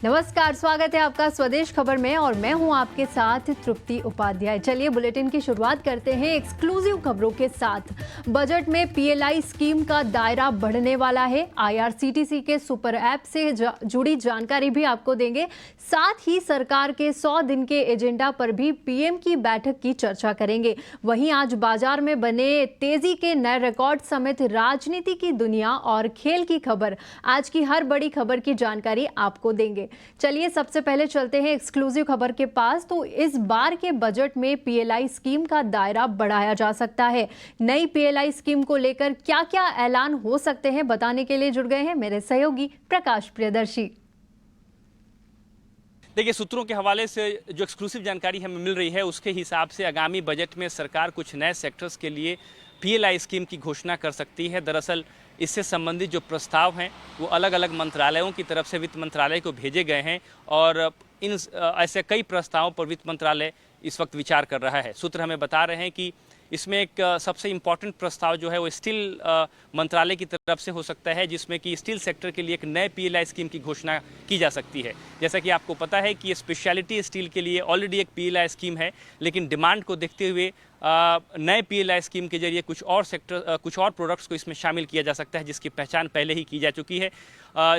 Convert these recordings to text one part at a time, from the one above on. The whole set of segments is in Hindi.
नमस्कार, स्वागत है आपका स्वदेश खबर में और मैं हूं आपके साथ तृप्ति उपाध्याय। चलिए बुलेटिन की शुरुआत करते हैं एक्सक्लूसिव खबरों के साथ। बजट में पीएलआई स्कीम का दायरा बढ़ने वाला है। आईआरसीटीसी के सुपर ऐप से जुड़ी जानकारी भी आपको देंगे। साथ ही सरकार के 100 दिन के एजेंडा पर भी पीएम की बैठक की चर्चा करेंगे। वहीं आज बाजार में बने तेजी के नए रिकॉर्ड समेत राजनीति की दुनिया और खेल की खबर, आज की हर बड़ी खबर की जानकारी आपको देंगे। चलिए सबसे पहले चलते हैं एक्सक्लूसिव खबर के पास। तो इस बार के बजट में पीएलआई स्कीम का दायरा बढ़ाया जा सकता है। नई पीएलआई स्कीम को लेकर क्या क्या ऐलान हो सकते हैं, बताने के लिए जुड़ गए हैं मेरे सहयोगी प्रकाश प्रियदर्शी। देखिए, सूत्रों के हवाले से जो एक्सक्लूसिव जानकारी हमें मिल रही है उसके हिसाब से आगामी बजट में सरकार कुछ नए सेक्टर्स के लिए पीएलआई स्कीम की घोषणा कर सकती है। दरअसल इससे संबंधित जो प्रस्ताव हैं वो अलग अलग मंत्रालयों की तरफ से वित्त मंत्रालय को भेजे गए हैं और इन ऐसे कई प्रस्तावों पर वित्त मंत्रालय इस वक्त विचार कर रहा है। सूत्र हमें बता रहे हैं कि इसमें एक सबसे इम्पॉर्टेंट प्रस्ताव जो है वो स्टील मंत्रालय की तरफ से हो सकता है, जिसमें कि स्टील सेक्टर के लिए एक नए पीएलआई स्कीम की घोषणा की जा सकती है। जैसा कि आपको पता है कि स्पेशलिटी स्टील के लिए ऑलरेडी एक पीएलआई स्कीम है, लेकिन डिमांड को देखते हुए नए पीएलआई स्कीम के जरिए कुछ और प्रोडक्ट्स को इसमें शामिल किया जा सकता है, जिसकी पहचान पहले ही की जा चुकी है।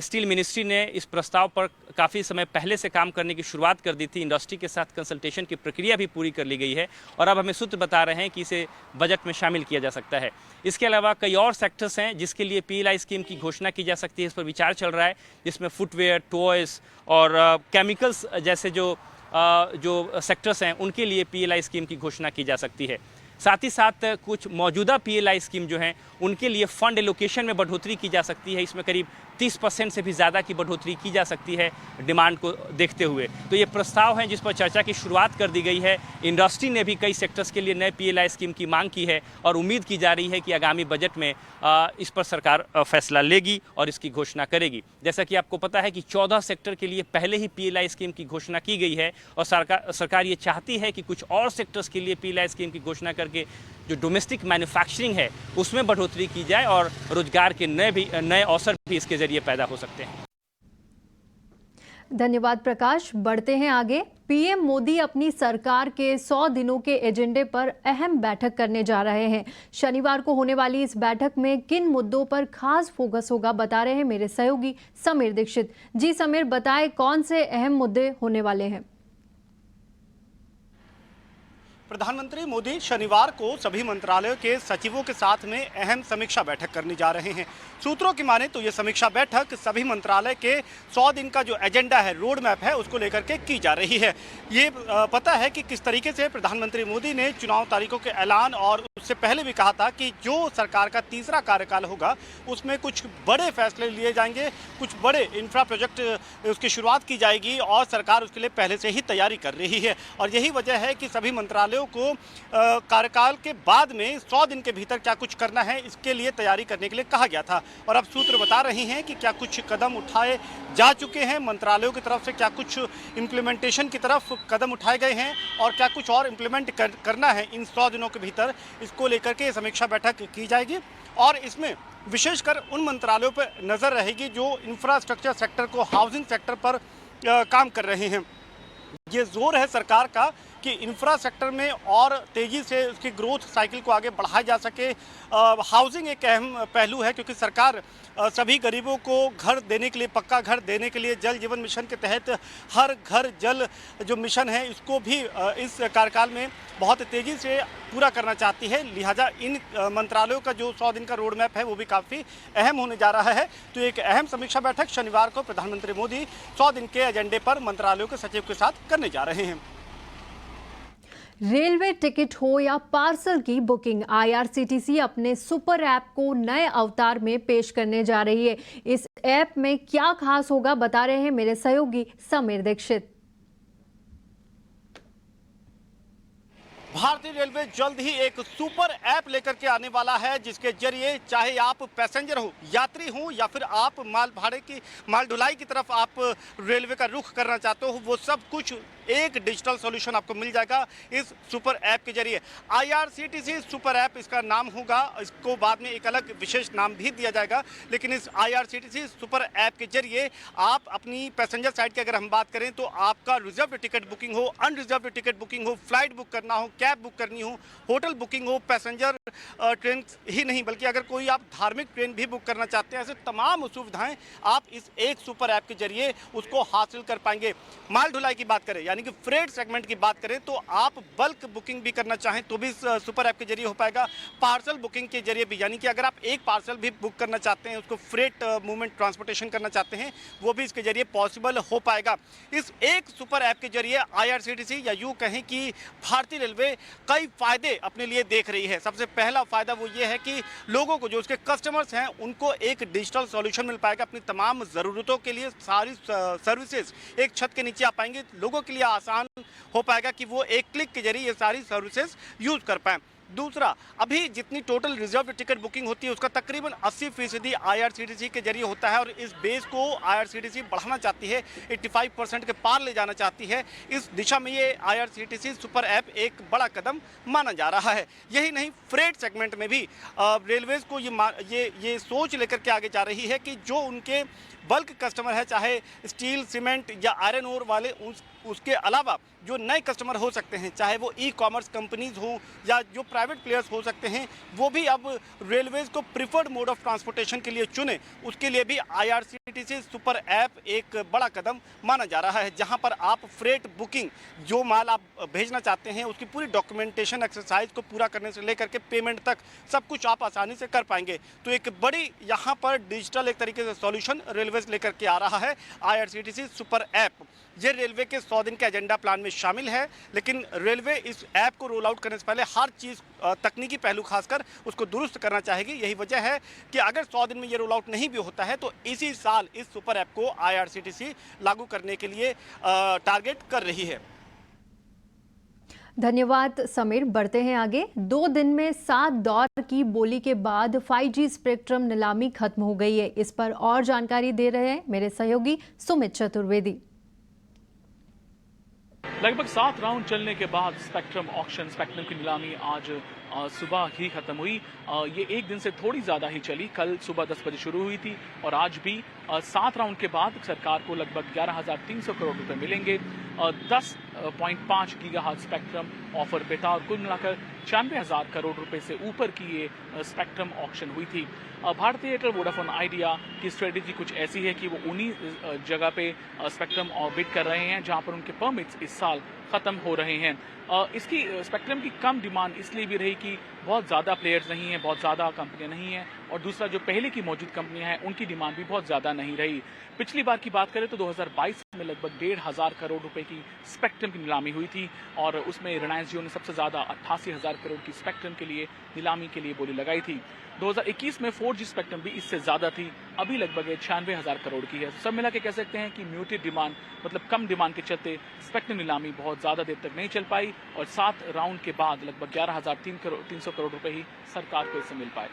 स्टील मिनिस्ट्री ने इस प्रस्ताव पर काफ़ी समय पहले से काम करने की शुरुआत कर दी थी। इंडस्ट्री के साथ कंसल्टेशन की प्रक्रिया भी पूरी कर ली गई है और अब हमें सूत्र बता रहे हैं कि इसे बजट में शामिल किया जा सकता है। इसके अलावा कई और सेक्टर्स हैं जिसके लिए पीएलआई स्कीम की घोषणा की जा सकती है। इस पर विचार चल रहा है, जिसमें फुटवेयर, टॉयज़ और केमिकल्स जैसे जो सेक्टर्स हैं उनके लिए पीएलआई स्कीम की घोषणा की जा सकती है। साथ ही साथ कुछ मौजूदा पीएलआई स्कीम जो हैं उनके लिए फंड एलोकेशन में बढ़ोतरी की जा सकती है। इसमें करीब 30% से भी ज़्यादा की बढ़ोतरी की जा सकती है डिमांड को देखते हुए। तो ये प्रस्ताव हैं जिस पर चर्चा की शुरुआत कर दी गई है। इंडस्ट्री ने भी कई सेक्टर्स के लिए नए पीएलआई स्कीम की मांग की है और उम्मीद की जा रही है कि आगामी बजट में इस पर सरकार फैसला लेगी और इसकी घोषणा करेगी। जैसा कि आपको पता है कि 14 सेक्टर के लिए पहले ही पीएलआई स्कीम की घोषणा की गई है और सरकार ये चाहती है कि कुछ और सेक्टर्स के लिए पीएलआई स्कीम की घोषणा करके जो डोमेस्टिक मैन्युफैक्चरिंग है उसमें बढ़ोतरी की जाए और रोजगार के नए अवसर भी इसके जरिए पैदा हो सकते हैं। धन्यवाद प्रकाश। बढ़ते हैं आगे। पीएम मोदी अपनी सरकार के 100 दिनों के एजेंडे पर अहम बैठक करने जा रहे हैं। शनिवार को होने वाली इस बैठक में किन मुद्दों पर खास फोकस होगा, बता रहे हैं मेरे सहयोगी समीर दीक्षित। जी समीर, बताएं कौन से अहम मुद्दे होने वाले हैं। प्रधानमंत्री मोदी शनिवार को सभी मंत्रालयों के सचिवों के साथ में अहम समीक्षा बैठक करने जा रहे हैं। सूत्रों की माने तो ये समीक्षा बैठक सभी मंत्रालय के 100 दिन का जो एजेंडा है, रोड मैप है, उसको लेकर के की जा रही है। ये पता है कि किस तरीके से प्रधानमंत्री मोदी ने चुनाव तारीखों के ऐलान और उससे पहले भी कहा था कि जो सरकार का तीसरा कार्यकाल होगा उसमें कुछ बड़े फैसले लिए जाएंगे, कुछ बड़े इंफ्रा प्रोजेक्ट उसकी शुरुआत की जाएगी और सरकार उसके लिए पहले से ही तैयारी कर रही है। और यही वजह है कि सभी मंत्रालयों को कार्यकाल के बाद में 100 दिन के भीतर क्या कुछ करना है, इसके लिए तैयारी करने के लिए कहा गया था। और अब सूत्र बता रहे हैं कि क्या कुछ कदम उठाए जा चुके हैं मंत्रालयों की तरफ से, क्या कुछ इम्प्लीमेंटेशन की तरफ कदम उठाए गए हैं और क्या कुछ और इम्प्लीमेंट करना है इन 100 दिनों के भीतर, इसको लेकर के समीक्षा बैठक की जाएगी। और इसमें विशेषकर उन मंत्रालयों पर नज़र रहेगी जो इंफ्रास्ट्रक्चर सेक्टर को, हाउसिंग सेक्टर पर काम कर रहे हैं। ये जोर है सरकार का कि इंफ्रा सेक्टर में और तेज़ी से उसकी ग्रोथ साइकिल को आगे बढ़ाया जा सके। हाउसिंग एक अहम पहलू है क्योंकि सरकार सभी गरीबों को घर देने के लिए, पक्का घर देने के लिए जल जीवन मिशन के तहत हर घर जल जो मिशन है इसको भी इस कार्यकाल में बहुत तेज़ी से पूरा करना चाहती है। लिहाजा इन मंत्रालयों का जो 100 दिन का रोड मैप है वो भी काफ़ी अहम होने जा रहा है। तो एक अहम समीक्षा बैठक शनिवार को प्रधानमंत्री मोदी 100 दिन के एजेंडे पर मंत्रालयों के सचिव के साथ करने जा रहे हैं। रेलवे टिकट हो या पार्सल की बुकिंग, आईआरसीटीसी अपने सुपर ऐप को नए अवतार में पेश करने जा रही है। इस ऐप में क्या खास होगा, बता रहे हैं मेरे सहयोगी समीर दीक्षित। भारतीय रेलवे जल्द ही एक सुपर ऐप लेकर के आने वाला है जिसके जरिए चाहे आप पैसेंजर हो, यात्री हो या फिर आप माल ढुलाई की तरफ आप रेलवे का रुख करना चाहते हो, वो सब कुछ एक डिजिटल सॉल्यूशन आपको मिल जाएगा इस सुपर ऐप के जरिए। IRCTC सुपर ऐप इसका नाम होगा, इसको बाद में एक अलग विशेष नाम भी दिया जाएगा, लेकिन इस IRCTC सुपर ऐप के जरिए आप अपनी पैसेंजर साइड की अगर हम बात करें तो आपका रिजर्व टिकट बुकिंग हो, अनरिजर्व टिकट बुकिंग हो, फ्लाइट बुक करना हो, कैब बुक करनी हो, होटल बुकिंग हो, पैसेंजर ट्रेन ही नहीं बल्कि अगर कोई आप धार्मिक ट्रेन भी बुक करना चाहते हैं, ऐसे तमाम सुविधाएं आप इस एक सुपर ऐप के जरिए उसको हासिल कर पाएंगे। माल ढुलाई की बात करें यानी कि फ्रेट सेगमेंट की बात करें तो आप बल्क बुकिंग भी करना चाहें तो भी इस सुपर ऐप के जरिए हो पाएगा। पार्सल बुकिंग के जरिए भी, यानी कि अगर आप एक पार्सल भी बुक करना चाहते हैं, उसको फ्रेट मूवमेंट ट्रांसपोर्टेशन करना चाहते हैं, वो भी इसके जरिए पॉसिबल हो पाएगा। इस एक सुपर ऐप के जरिए IRCTC या यूँ कहें कि भारतीय रेलवे कई फायदे अपने लिए देख रही है। सबसे पहला फायदा वो ये है कि लोगों को, जो उसके कस्टमर्स हैं, उनको एक डिजिटल सॉल्यूशन मिल पाएगा। अपनी तमाम ज़रूरतों के लिए सारी सर्विसेज एक छत के नीचे आ पाएंगे। लोगों के लिए आसान हो पाएगा कि वो एक क्लिक के जरिए ये सारी सर्विसेज यूज़ कर पाएँ। दूसरा, अभी जितनी टोटल रिजर्व टिकट बुकिंग होती है उसका तकरीबन 80% IRCTC के जरिए होता है और इस बेस को IRCTC बढ़ाना चाहती है, 85% के पार ले जाना चाहती है। इस दिशा में ये IRCTC सुपर ऐप एक बड़ा कदम माना जा रहा है। यही नहीं, फ्रेट सेगमेंट में भी रेलवेज को ये सोच लेकर के आगे जा रही है कि जो उनके बल्क कस्टमर है, चाहे स्टील, सीमेंट या आयरन ओर वाले, उसके अलावा जो नए कस्टमर हो सकते हैं, चाहे वो ई-कॉमर्स कंपनीज हों या जो प्राइवेट प्लेयर्स हो सकते हैं, वो भी अब रेलवेज को प्रिफर्ड मोड ऑफ ट्रांसपोर्टेशन के लिए चुने। उसके लिए भी IRCTC सुपर ऐप एक बड़ा कदम माना जा रहा है, जहां पर आप फ्रेट बुकिंग, जो माल आप भेजना चाहते हैं, उसकी पूरी डॉक्यूमेंटेशन एक्सरसाइज को पूरा करने से लेकर के पेमेंट तक सब कुछ आप आसानी से कर पाएंगे। तो एक बड़ी यहाँ पर डिजिटल एक तरीके से सॉल्यूशन रेलवेज लेकर के आ रहा है IRCTC सुपर ऐप। ये रेलवे के 100 दिन के एजेंडा प्लान में शामिल है, लेकिन रेलवे इस ऐप को रोल आउट करने से पहले हर चीज़, तकनीकी पहलू खासकर, उसको दुरुस्त करना चाहेगी। यही वजह है कि अगर 100 दिन में ये रोल आउट नहीं भी होता है तो इसी साल इस सुपर ऐप को IRCTC लागू करने के लिए टारगेट कर रही है। धन्यवाद समीर। बढ़ते हैं आगे। 2 दिन में 7 दौर की बोली के बाद 5G स्पेक्ट्रम नीलामी खत्म हो गई है। इस पर और जानकारी दे रहे हैं मेरे सहयोगी सुमित चतुर्वेदी। लगभग 7 राउंड चलने के बाद स्पेक्ट्रम की नीलामी आज सुबह ही खत्म हुई। ये एक दिन से थोड़ी ज़्यादा ही चली। कल सुबह 10 बजे शुरू हुई थी और आज भी 7 राउंड के बाद सरकार को लगभग 11,300 करोड़ रुपए मिलेंगे। 10.5 गीगाहर्ट्ज स्पेक्ट्रम ऑफर पे था और कुल मिलाकर 96,000 करोड़ रुपए से ऊपर की ये स्पेक्ट्रम ऑक्शन हुई थी। भारती एयरटेल, वोडाफोन आइडिया की स्ट्रेटेजी कुछ ऐसी है कि वो उन्हीं जगह पे स्पेक्ट्रम बिड कर रहे हैं जहां पर उनके परमिट्स इस साल खत्म हो रहे हैं। इसकी स्पेक्ट्रम की कम डिमांड इसलिए भी रही कि बहुत ज़्यादा प्लेयर्स नहीं हैं, बहुत ज़्यादा कंपनियां नहीं हैं, और दूसरा जो पहले की मौजूद कंपनियां हैं उनकी डिमांड भी बहुत ज़्यादा नहीं रही। पिछली बार की बात करें तो 2022 में लगभग 1,500 करोड़ रुपए की स्पेक्ट्रम की नीलामी हुई थी और उसमें रिलायंस जियो ने सबसे ज़्यादा 88,000 करोड़ की स्पेक्ट्रम के लिए नीलामी के लिए बोली लगाई थी। 2021 में 4G स्पेक्ट्रम भी इससे ज़्यादा थी, अभी लगभग 96,000 करोड़ की है। सब मिला के कह सकते हैं कि म्यूटेड डिमांड, मतलब कम डिमांड के चलते स्पेक्ट्रम नीलामी बहुत ज़्यादा देर तक नहीं चल पाई और 7 राउंड के बाद लगभग 11,300 करोड़ रुपए ही सरकार को इससे मिल पाए।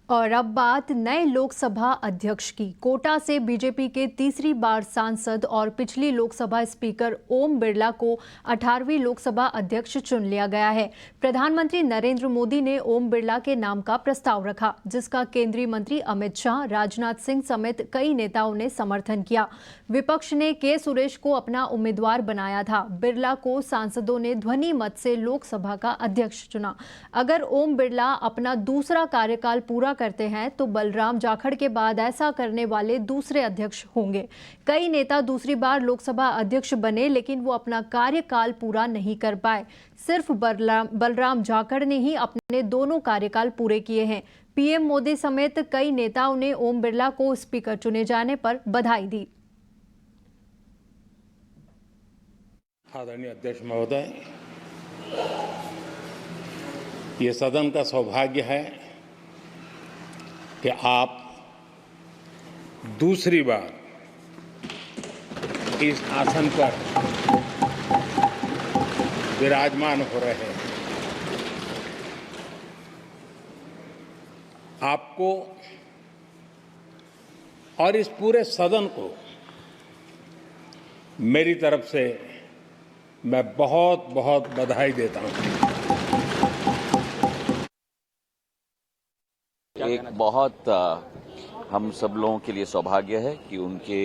और अब बात नए लोकसभा अध्यक्ष की। कोटा से बीजेपी के तीसरी बार सांसद और पिछली लोकसभा स्पीकर ओम बिरला को 18वीं लोकसभा अध्यक्ष चुन लिया गया है। प्रधानमंत्री नरेंद्र मोदी ने ओम बिरला के नाम का प्रस्ताव रखा, जिसका केंद्रीय मंत्री अमित शाह, राजनाथ सिंह समेत कई नेताओं ने समर्थन किया। विपक्ष ने के सुरेश को अपना उम्मीदवार बनाया था। बिरला को सांसदों ने ध्वनि मत से लोकसभा का अध्यक्ष चुना। अगर ओम बिरला अपना दूसरा कार्यकाल पूरा करते हैं तो बलराम जाखड़ के बाद ऐसा करने वाले दूसरे अध्यक्ष होंगे। कई नेता दूसरी बार लोकसभा अध्यक्ष बने, लेकिन वो अपना कार्यकाल पूरा नहीं कर पाए। सिर्फ बलराम जाखड़ ने ही अपने दोनों कार्यकाल पूरे किए हैं। पीएम मोदी समेत कई नेताओं ने ओम बिरला को स्पीकर चुने जाने पर बधाई दी। आदरणीय अध्यक्ष महोदय, ये सदन का सौभाग्य है कि आप दूसरी बार इस आसन पर विराजमान हो रहे हैं। आपको और इस पूरे सदन को मेरी तरफ से मैं बहुत बहुत बधाई देता हूं। एक बहुत हम सब लोगों के लिए सौभाग्य है कि उनके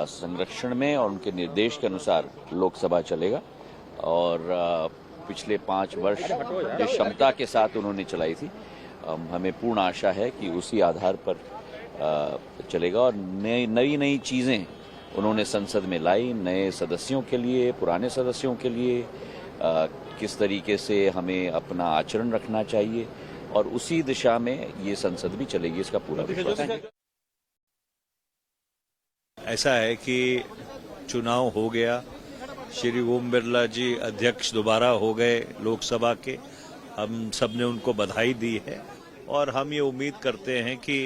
संरक्षण में और उनके निर्देश के अनुसार लोकसभा चलेगा और पिछले 5 वर्ष जिस क्षमता के साथ उन्होंने चलाई थी, हमें पूर्ण आशा है कि उसी आधार पर चलेगा और नई चीज़ें उन्होंने संसद में लाई, नए सदस्यों के लिए, पुराने सदस्यों के लिए किस तरीके से हमें अपना आचरण रखना चाहिए और उसी दिशा में ये संसद भी चलेगी, इसका पूरा विश्वास है। ऐसा है कि चुनाव हो गया, श्री ओम बिरला जी अध्यक्ष दोबारा हो गए लोकसभा के, हम सब ने उनको बधाई दी है और हम ये उम्मीद करते हैं कि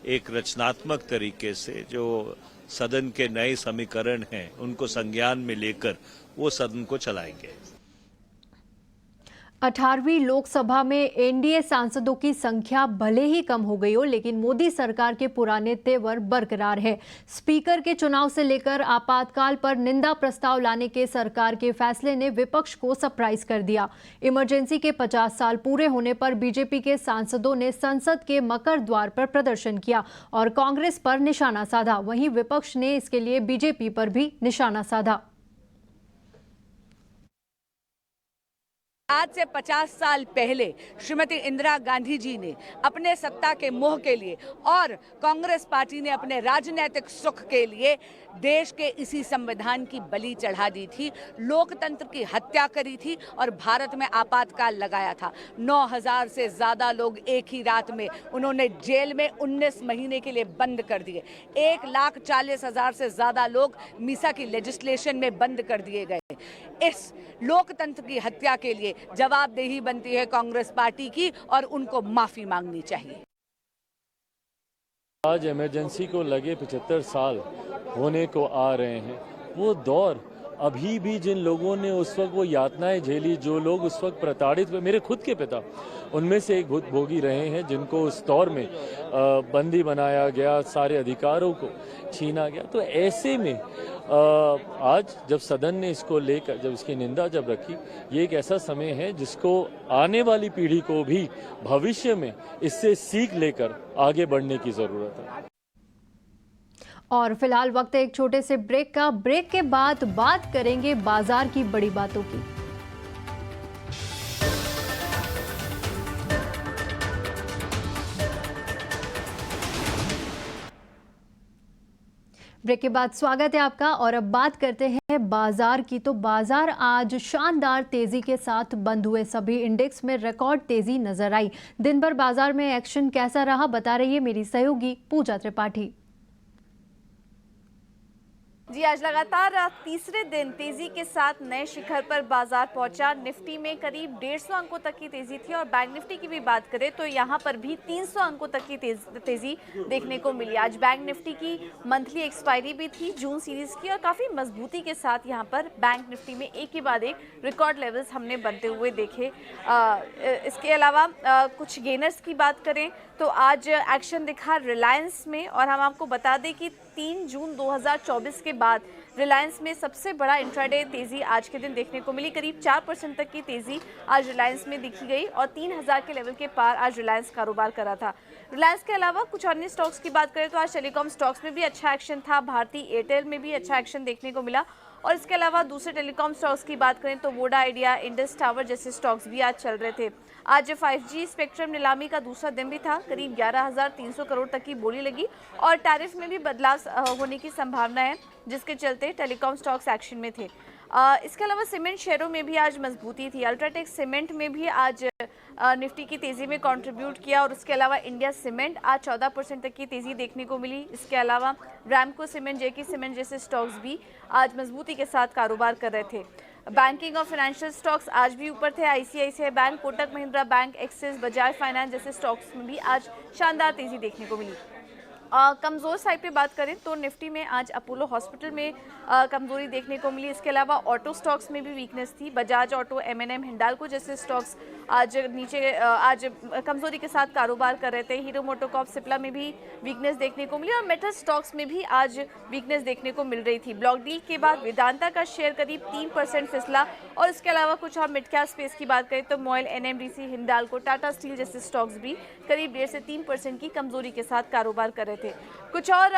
एक रचनात्मक तरीके से जो सदन के नए समीकरण हैं उनको संज्ञान में लेकर वो सदन को चलाएंगे। 18वीं लोकसभा में एनडीए सांसदों की संख्या भले ही कम हो गई हो, लेकिन मोदी सरकार के पुराने तेवर बरकरार है। स्पीकर के चुनाव से लेकर आपातकाल पर निंदा प्रस्ताव लाने के सरकार के फैसले ने विपक्ष को सरप्राइज कर दिया। इमरजेंसी के 50 साल पूरे होने पर बीजेपी के सांसदों ने संसद के मकर द्वार पर प्रदर्शन किया और कांग्रेस पर निशाना साधा। वहीं विपक्ष ने इसके लिए बीजेपी पर भी निशाना साधा। आज से 50 साल पहले श्रीमती इंदिरा गांधी जी ने अपने सत्ता के मोह के लिए और कांग्रेस पार्टी ने अपने राजनीतिक सुख के लिए देश के इसी संविधान की बलि चढ़ा दी थी, लोकतंत्र की हत्या करी थी और भारत में आपातकाल लगाया था। 9000 से ज्यादा लोग एक ही रात में उन्होंने जेल में 19 महीने के लिए बंद कर दिए। 1,40,000 से ज्यादा लोग मीसा की लेजिस्लेशन में बंद कर दिए गए। इस लोकतंत्र की हत्या के लिए जवाबदेही बनती है कांग्रेस पार्टी की और उनको माफी मांगनी चाहिए। आज इमरजेंसी को लगे 75 साल होने को आ रहे हैं। वो दौर अभी भी जिन लोगों ने उस वक्त वो यातनाएं झेली, जो लोग उस वक्त प्रताड़ित हुए, मेरे खुद के पिता उनमें से एक भोगी रहे हैं जिनको उस दौर में बंदी बनाया गया, सारे अधिकारों को छीना गया। तो ऐसे में आज जब सदन ने इसको लेकर जब इसकी निंदा जब रखी, ये एक ऐसा समय है जिसको आने वाली पीढ़ी को भी भविष्य में इससे सीख लेकर आगे बढ़ने की जरूरत है। और फिलहाल वक्त है एक छोटे से ब्रेक का। ब्रेक के बाद बात करेंगे बाजार की बड़ी बातों की। ब्रेक के बाद स्वागत है आपका और अब बात करते हैं बाजार की। तो बाजार आज शानदार तेजी के साथ बंद हुए, सभी इंडेक्स में रिकॉर्ड तेजी नजर आई। दिन भर बाजार में एक्शन कैसा रहा, बता रही है मेरी सहयोगी पूजा त्रिपाठी। जी, आज लगातार तीसरे दिन तेजी के साथ नए शिखर पर बाजार पहुंचा। निफ्टी में करीब 150 अंकों तक की तेजी थी और बैंक निफ्टी की भी बात करें तो यहां पर भी 300 अंकों तक की तेजी देखने को मिली। आज बैंक निफ्टी की मंथली एक्सपायरी भी थी जून सीरीज की और काफी मजबूती के साथ यहां पर बैंक निफ्टी में एक के बाद एक रिकॉर्ड लेवल्स हमने बनते हुए देखे। इसके अलावा कुछ गेनर्स की बात करें तो आज एक्शन दिखा रिलायंस में और हम आपको बता दें कि 3 जून 2024 के बाद रिलायंस में सबसे बड़ा इंट्राडे तेजी आज के दिन देखने को मिली। करीब 4% तक की तेजी आज रिलायंस में दिखी गई और 3000 के लेवल के पार आज रिलायंस कारोबार करा था। रिलायंस के अलावा कुछ अन्य स्टॉक्स की बात करें तो आज टेलीकॉम स्टॉक्स में भी अच्छा एक्शन था, भारती एयरटेल में भी अच्छा एक्शन देखने को मिला और इसके अलावा दूसरे टेलीकॉम स्टॉक्स की बात करें तो वोडा आइडिया, इंडस टावर जैसे स्टॉक्स भी आज चल रहे थे। आज 5G स्पेक्ट्रम नीलामी का दूसरा दिन भी था, करीब 11,300 करोड़ तक की बोली लगी और टैरिफ में भी बदलाव होने की संभावना है जिसके चलते टेलीकॉम स्टॉक्स एक्शन में थे। इसके अलावा सीमेंट शेयरों में भी आज मजबूती थी। अल्ट्राटेक सीमेंट में भी आज निफ्टी की तेजी में कंट्रीब्यूट किया और उसके अलावा इंडिया सीमेंट आज 14% तक की तेजी देखने को मिली। इसके अलावा रैमको सीमेंट, जेके सीमेंट जैसे स्टॉक्स भी आज मजबूती के साथ कारोबार कर रहे थे। बैंकिंग और फाइनेंशियल स्टॉक्स आज भी ऊपर थे। ICICI bank, Kotak Mahindra bank, axis, Bajaj finance जैसे स्टॉक्स में भी आज शानदार तेजी देखने को मिली। कमज़ोर साइड पे बात करें तो निफ्टी में आज अपोलो हॉस्पिटल में कमज़ोरी देखने को मिली। इसके अलावा ऑटो स्टॉक्स में भी वीकनेस थी। बजाज ऑटो, M&M, हिंडाल्को जैसे स्टॉक्स आज नीचे आज कमज़ोरी के साथ कारोबार कर रहे थे। हीरो मोटोकॉर्प, सिप्ला में भी वीकनेस देखने को मिली और मेटल स्टॉक्स में भी आज वीकनेस देखने को मिल रही थी। ब्लॉक डील के बाद वेदांता का शेयर करीब 3% फिसला और इसके अलावा कुछ और मिड कैप स्पेस की बात करें तो MOIL, NMDC, Hindalco, Tata steel जैसे स्टॉक्स भी करीब 1.5 से 3% की कमजोरी के साथ कारोबार कर रहे थे। कुछ और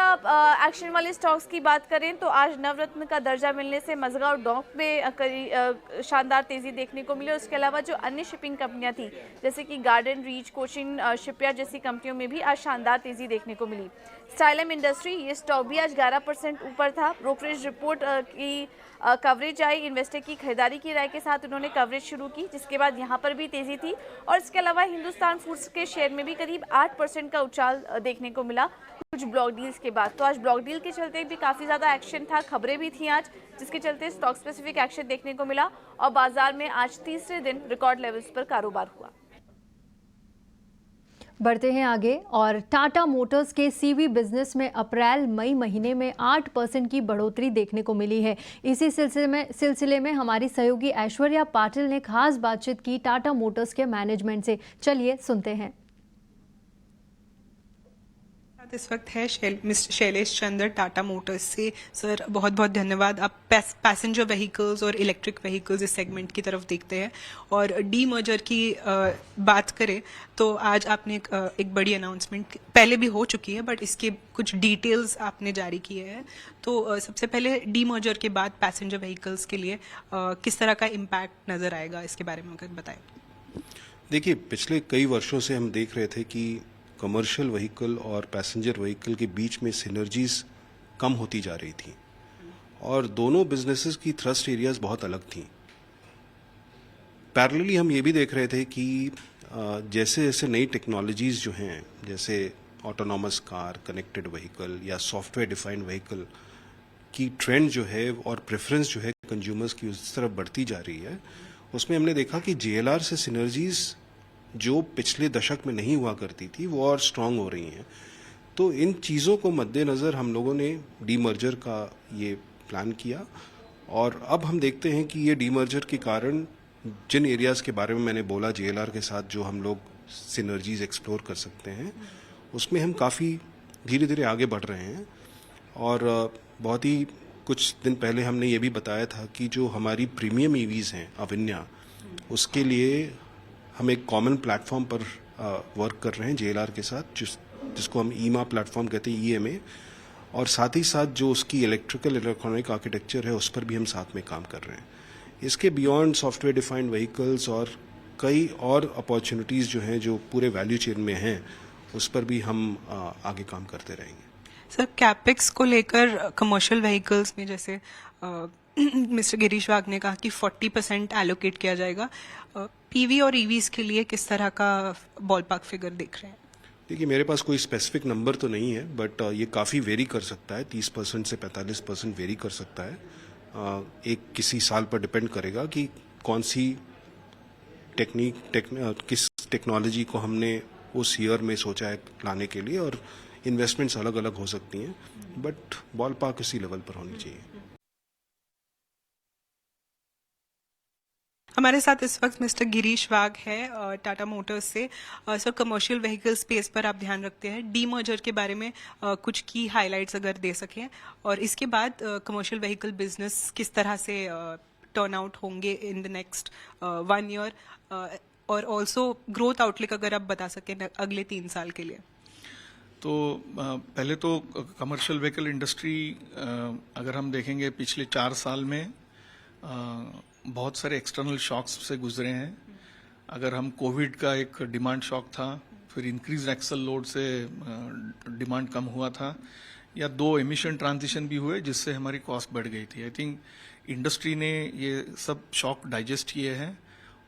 एक्शन वाले स्टॉक्स की बात करें तो आज नवरत्न का दर्जा मिलने से मजगांव डॉक में शानदार तेजी देखने को मिली और उसके अलावा जो अन्य शिपिंग कंपनियां थी जैसे कि गार्डन रीच, कोचिन शिपयार्ड जैसी कंपनियों में भी आज शानदार तेजी देखने को मिली। स्टाइलम इंडस्ट्री, ये स्टॉक भी आज 11% ऊपर था। ब्रोकरेज रिपोर्ट की कवरेज आई, इन्वेस्टर की खरीदारी की राय के साथ उन्होंने कवरेज शुरू की, जिसके बाद यहाँ पर भी तेजी थी और इसके अलावा हिंदुस्तान फूड्स के शेयर में भी करीब 8% का उछाल देखने को मिला कुछ ब्लॉक डील्स के बाद। तो आज ब्लॉक डील के चलते भी काफ़ी ज़्यादा एक्शन था, खबरें भी थी आज, जिसके चलते स्टॉक स्पेसिफिक एक्शन देखने को मिला और बाजार में आज तीसरे दिन रिकॉर्ड लेवल्स पर कारोबार हुआ। बढ़ते हैं आगे और टाटा मोटर्स के CV बिजनेस में अप्रैल मई महीने में 8% की बढ़ोतरी देखने को मिली है। इसी सिलसिले में हमारी सहयोगी ऐश्वर्या पाटिल ने खास बातचीत की टाटा मोटर्स के मैनेजमेंट से। चलिए सुनते हैं। इस वक्त है मिस्टर शैलेश चंद्र टाटा मोटर्स से। सर बहुत बहुत धन्यवाद। आप पैसेंजर व्हीकल्स और इलेक्ट्रिक व्हीकल्स इस सेगमेंट की तरफ देखते हैं और डी मर्जर की बात करें तो आज आपने एक बड़ी अनाउंसमेंट पहले भी हो चुकी है बट इसके कुछ डिटेल्स आपने जारी किए हैं। तो सबसे पहले डी मर्जर के बाद पैसेंजर व्हीकल्स के लिए किस तरह का इम्पैक्ट नज़र आएगा, इसके बारे में अगर बताएं। देखिए, पिछले कई वर्षों से हम देख रहे थे कि कमर्शियल व्हीकल और पैसेंजर व्हीकल के बीच में सिनर्जीज कम होती जा रही थी और दोनों बिजनेसेस की थ्रस्ट एरियाज बहुत अलग थी। पैरेलली हम ये भी देख रहे थे कि जैसे जैसे नई टेक्नोलॉजीज जो हैं, जैसे ऑटोनॉमस कार, कनेक्टेड व्हीकल या सॉफ्टवेयर डिफाइंड व्हीकल की ट्रेंड जो है और प्रेफरेंस जो है कंज्यूमर्स की उस तरफ बढ़ती जा रही है, उसमें हमने देखा कि JLR से सिनर्जीज जो पिछले दशक में नहीं हुआ करती थी वो और स्ट्रांग हो रही हैं। तो इन चीज़ों को मद्देनज़र हम लोगों ने डीमर्जर का ये प्लान किया और अब हम देखते हैं कि ये डीमर्जर के कारण जिन एरियाज़ के बारे में मैंने बोला JLR के साथ जो हम लोग सिनर्जीज एक्सप्लोर कर सकते हैं, उसमें हम काफ़ी धीरे धीरे आगे बढ़ रहे हैं। और बहुत ही कुछ दिन पहले हमने ये भी बताया था कि जो हमारी प्रीमियम EVs हैं अविन्या, उसके लिए हम एक कॉमन प्लेटफॉर्म पर वर्क कर रहे हैं JLR के साथ, जिसको हम EMA प्लेटफॉर्म कहते हैं, EMA, और साथ ही साथ जो उसकी इलेक्ट्रॉनिक आर्किटेक्चर है उस पर भी हम साथ में काम कर रहे हैं। इसके बियॉन्ड सॉफ्टवेयर डिफाइंड व्हीकल्स और कई और अपॉर्चुनिटीज़ जो हैं जो पूरे वैल्यू चेन में हैं, उस पर भी हम आगे काम करते रहेंगे। सर, कैपेक्स को लेकर कमर्शियल व्हीकल्स में जैसे मिस्टर गिरीश वाघ ने कहा कि 40% एलोकेट किया जाएगा, PV और EVs के लिए किस तरह का बॉलपार्क फिगर देख रहे हैं? देखिए, मेरे पास कोई स्पेसिफिक नंबर तो नहीं है बट ये काफ़ी वेरी कर सकता है, 30% से 45% वेरी कर सकता है। एक किसी साल पर डिपेंड करेगा कि कौन सी किस टेक्नोलॉजी को हमने उस ईयर में सोचा है लाने के लिए, और इन्वेस्टमेंट्स अलग अलग हो सकती हैं बट बॉलपार्क इसी लेवल पर होनी चाहिए। हमारे साथ इस वक्त मिस्टर गिरीश वाघ है टाटा मोटर्स से। सर, कमर्शियल व्हीकल स्पेस पर आप ध्यान रखते हैं, डी मर्जर के बारे में कुछ की हाइलाइट्स अगर दे सकें, और इसके बाद कमर्शियल व्हीकल बिजनेस किस तरह से टर्न आउट होंगे इन द नेक्स्ट 1 ईयर, और ऑल्सो ग्रोथ आउटलुक अगर आप बता सकें अगले 3 साल के लिए। तो पहले तो कमर्शियल व्हीकल इंडस्ट्री अगर हम देखेंगे पिछले 4 साल में बहुत सारे एक्सटर्नल शॉक्स से गुजरे हैं। अगर हम कोविड का एक डिमांड शॉक था, फिर इंक्रीज एक्सल लोड से डिमांड कम हुआ था, या 2 एमिशन ट्रांजिशन भी हुए जिससे हमारी कॉस्ट बढ़ गई थी। आई थिंक इंडस्ट्री ने ये सब शॉक डाइजेस्ट किए हैं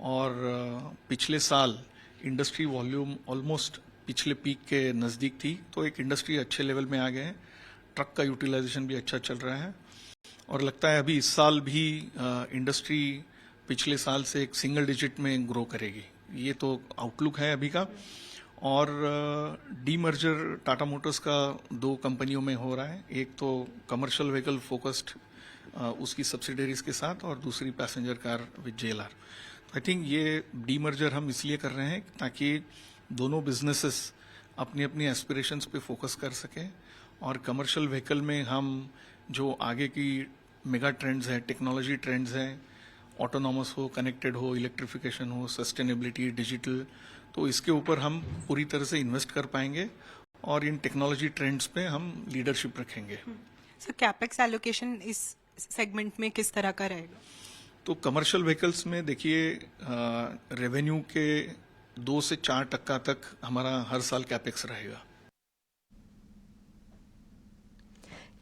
और पिछले साल इंडस्ट्री वॉल्यूम ऑलमोस्ट पिछले पीक के नज़दीक थी, तो एक इंडस्ट्री अच्छे लेवल में आ गए हैं। ट्रक का यूटिलाइजेशन भी अच्छा चल रहा है और लगता है अभी इस साल भी इंडस्ट्री पिछले साल से एक सिंगल डिजिट में ग्रो करेगी। ये तो आउटलुक है अभी का। और डीमर्जर टाटा मोटर्स का 2 कंपनियों में हो रहा है, एक तो कमर्शियल व्हीकल फोकस्ड उसकी सब्सिडरीज के साथ और दूसरी passenger car with JLR। I think ये डीमर्जर हम इसलिए कर रहे हैं ताकि दोनों बिजनेसेस अपनी अपनी एस्पिरेशंस पे फोकस कर सकें और कमर्शियल व्हीकल में हम जो आगे की मेगा ट्रेंड्स हैं, टेक्नोलॉजी ट्रेंड्स हैं, ऑटोनॉमस हो, कनेक्टेड हो, इलेक्ट्रिफिकेशन हो, सस्टेनेबिलिटी, डिजिटल, तो इसके ऊपर हम पूरी तरह से इन्वेस्ट कर पाएंगे और इन टेक्नोलॉजी ट्रेंड्स पे हम लीडरशिप रखेंगे। सो कैपेक्स एलोकेशन इस सेगमेंट में किस तरह का रहेगा? तो कमर्शियल व्हीकल्स में देखिए रेवेन्यू के 2 से 4% तक हमारा हर साल कैपेक्स रहेगा।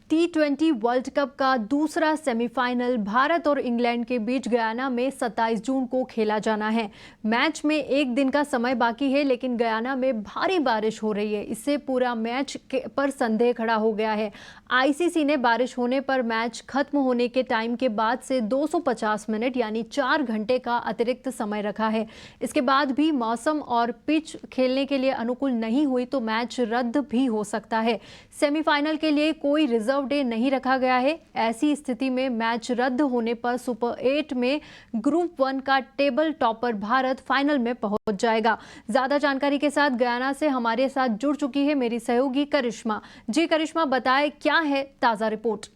T20 वर्ल्ड कप का दूसरा सेमीफाइनल भारत और इंग्लैंड के बीच गयाना में 27 जून को खेला जाना है। मैच में 1 दिन का समय बाकी है, लेकिन गयाना में भारी बारिश हो रही है। इससे पूरा मैच पर संदेह खड़ा हो गया है। आईसीसी ने बारिश होने पर मैच खत्म होने के टाइम के बाद से 250 मिनट यानी 4 घंटे का अतिरिक्त समय रखा है। इसके बाद भी मौसम और पिच खेलने के लिए अनुकूल नहीं हुई तो मैच रद्द भी हो सकता है। सेमीफाइनल के लिए कोई रिजर्व डे नहीं रखा गया है। ऐसी स्थिति में मैच रद्द होने पर सुपर 8 में ग्रुप 1 का टेबल टॉपर भारत फाइनल में पहुंच जाएगा। ज्यादा जानकारी के साथ गयाना से हमारे साथ जुड़ चुकी है मेरी सहयोगी करिश्मा। जी करिश्मा, बताएं क्या है ताजा रिपोर्ट?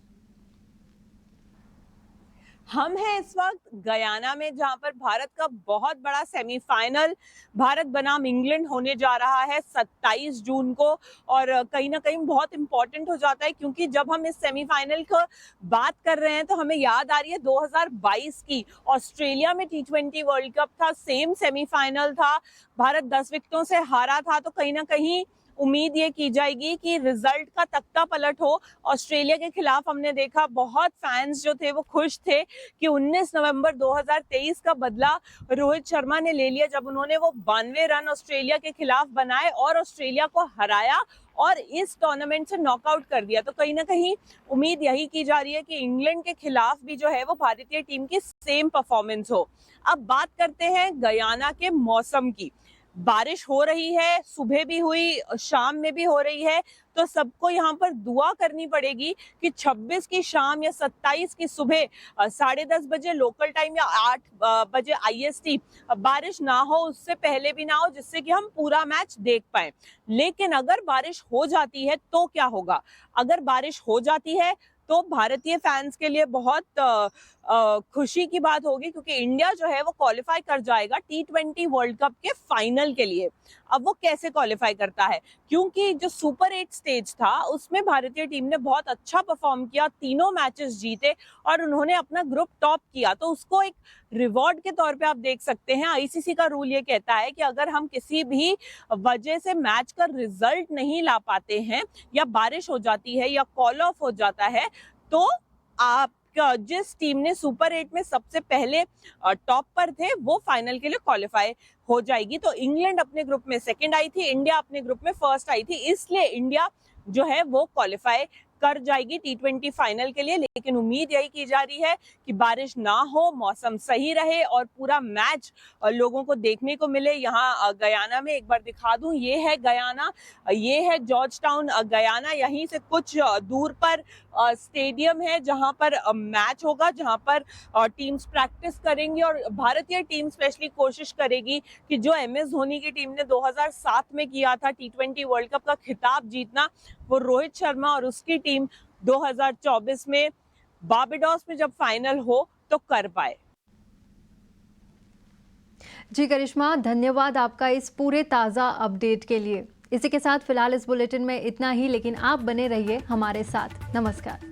हम हैं इस वक्त गयाना में, जहां पर भारत का बहुत बड़ा सेमीफाइनल भारत बनाम इंग्लैंड होने जा रहा है 27 जून को। और कहीं ना कहीं बहुत इंपॉर्टेंट हो जाता है, क्योंकि जब हम इस सेमीफाइनल को बात कर रहे हैं तो हमें याद आ रही है 2022 की ऑस्ट्रेलिया में T20 वर्ल्ड कप था, सेम सेमीफाइनल था, भारत 10 विकेटों से हारा था। तो कहीं ना कहीं उम्मीद ये की जाएगी कि रिजल्ट का तख्ता पलट हो। ऑस्ट्रेलिया के खिलाफ हमने देखा बहुत फैंस जो थे वो खुश थे कि 19 नवंबर 2023 का बदला रोहित शर्मा ने ले लिया, जब उन्होंने वो 92 रन ऑस्ट्रेलिया के खिलाफ बनाए और ऑस्ट्रेलिया को हराया और इस टूर्नामेंट से नॉकआउट कर दिया। तो कहीं ना कहीं उम्मीद यही की जा रही है कि इंग्लैंड के खिलाफ भी जो है वो भारतीय टीम की सेम परफॉर्मेंस हो। अब बात करते हैं गयाना के मौसम की। बारिश हो रही है, सुबह भी हुई, शाम में भी हो रही है, तो सबको यहाँ पर दुआ करनी पड़ेगी कि 26 की शाम या 27 की सुबह 10:30 बजे लोकल टाइम या 8 बजे IST बारिश ना हो, उससे पहले भी ना हो, जिससे कि हम पूरा मैच देख पाए। लेकिन अगर बारिश हो जाती है तो क्या होगा? अगर बारिश हो जाती है तो भारतीय फैंस के लिए बहुत खुशी की बात होगी, क्योंकि इंडिया जो है वो क्वालिफाई कर जाएगा T20 वर्ल्ड कप के फाइनल के लिए। अब वो कैसे क्वालिफाई करता है? क्योंकि जो सुपर 8 स्टेज था उसमें भारतीय टीम ने बहुत अच्छा परफॉर्म किया, तीनों मैचेस जीते और उन्होंने अपना ग्रुप टॉप किया। तो उसको एक रिवॉर्ड के तौर पे आप देख सकते हैं। आईसीसी का रूल ये कहता है कि अगर हम किसी भी वजह से मैच का रिजल्ट नहीं ला पाते हैं या बारिश हो जाती है या कॉल ऑफ हो जाता है, तो आप जिस टीम ने सुपर 8 में सबसे पहले टॉप पर थे वो फाइनल के लिए क्वालिफाई हो जाएगी। तो इंग्लैंड अपने ग्रुप में सेकंड आई थी, इंडिया अपने ग्रुप में फर्स्ट आई थी, इसलिए इंडिया जो है वो क्वालिफाई कर जाएगी T20 फाइनल के लिए। लेकिन उम्मीद यही की जा रही है कि बारिश ना हो, मौसम सही रहे और पूरा मैच लोगों को देखने को मिले। यहाँ गयाना में एक बार दिखा दूं, ये है गयाना, ये है जॉर्ज टाउन गयाना। यहीं से कुछ दूर पर स्टेडियम है जहां पर मैच होगा, जहां पर टीम्स प्रैक्टिस करेंगी और भारतीय टीम स्पेशली कोशिश करेगी कि जो MS धोनी की टीम ने 2007 में किया था T20 वर्ल्ड कप का खिताब जीतना, वो रोहित शर्मा और उसकी टीम 2024 में बारबाडोस में जब फाइनल हो तो कर पाए। जी करिश्मा, धन्यवाद आपका इस पूरे ताज़ा अपडेट के लिए। इसी के साथ फिलहाल इस बुलेटिन में इतना ही, लेकिन आप बने रहिए हमारे साथ। नमस्कार।